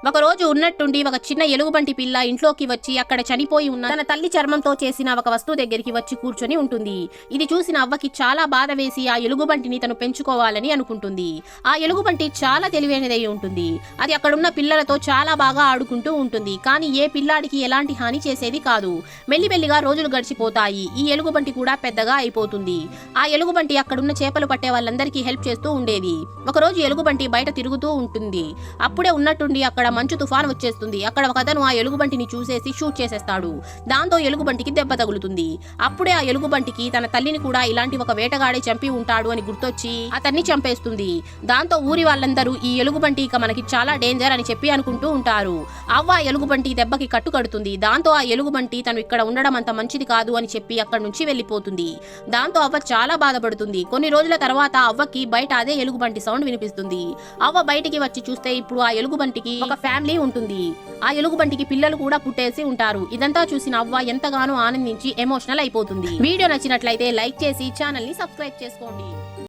ఒకరోజు ఉన్నట్టుండి ఒక చిన్న ఎలుగుబంటి పిల్ల ఇంట్లోకి వచ్చి అక్కడ చనిపోయి ఉన్న తన తల్లి చర్మంతో చేసిన ఒక వస్తువు దగ్గరికి వచ్చి కూర్చొని ఉంటుంది. ఇది చూసిన అవ్వకి చాలా బాధ వేసి ఆ ఎలుగుబంటిని తను పెంచుకోవాలని అనుకుంటుంది. ఆ ఎలుగుబంటి చాలా తెలివైనదై ఉంటుంది. అది అక్కడున్న పిల్లలతో చాలా బాగా ఆడుకుంటూ ఉంటుంది. కానీ ఏ పిల్లాడికి ఎలాంటి హాని చేసేది కాదు. మెల్లిమెల్లిగా రోజులు గడిచిపోతాయి. ఈ ఎలుగుబంటి కూడా పెద్దగా అయిపోతుంది. ఆ ఎలుగుబంటి అక్కడున్న చేపలు పట్టే వాళ్ళందరికీ హెల్ప్ చేస్తూ ఉండేది. ఒకరోజు ఎలుగుబంటి బయట తిరుగుతూ ఉంటుంది. అప్పుడే ఉన్నట్టుండి అక్కడ మంచు తుఫాన్ వచ్చేస్తుంది. అక్కడ ఒకతను ఆ ఎలుగుబంటిని చూసేసి షూట్ చేసేస్తాడు. దాంతో ఎలుగుబంటికి దెబ్బ తగులుతుంది. అప్పుడే ఆ ఎలుగుబంటికి తన తల్లిని కూడా ఇలాంటి ఒక వేటగాడే చంపి ఉంటాడు అని గుర్తొచ్చి అతన్ని చంపేస్తుంది. దాంతో ఊరి వాళ్ళందరూ ఈ ఎలుగుబంటి ఇక మనకి చాలా డేంజర్ అని చెప్పి అనుకుంటూ ఉంటారు. అవ్వ ఎలుగుబంటి దెబ్బకి కట్టుకడుతుంది. దాంతో ఆ ఎలుగుబంటి తను ఇక్కడ ఉండడం అంత మంచిది కాదు అని చెప్పి అక్కడి నుంచి వెళ్ళిపోతుంది. దాంతో అవ్వ చాలా బాధపడుతుంది. కొన్ని రోజుల తర్వాత అవ్వకి బయట అదే ఎలుగుబంటి సౌండ్ వినిపిస్తుంది. అవ్వ బయటికి వచ్చి చూస్తే ఇప్పుడు ఆ ఎలుగుబంటికి ఒక ఫ్యామిలీ ఉంటుంది. ఆ ఎలుగుబంటికి పిల్లలు కూడా పుట్టేసి ఉంటారు. ఇదంతా చూసిన అవ్వ ఎంతగానో ఆనందించి ఎమోషనల్ అయిపోతుంది. వీడియో నచ్చినట్లయితే లైక్ చేసి ఛానల్ ని సబ్స్క్రైబ్ చేసుకోండి.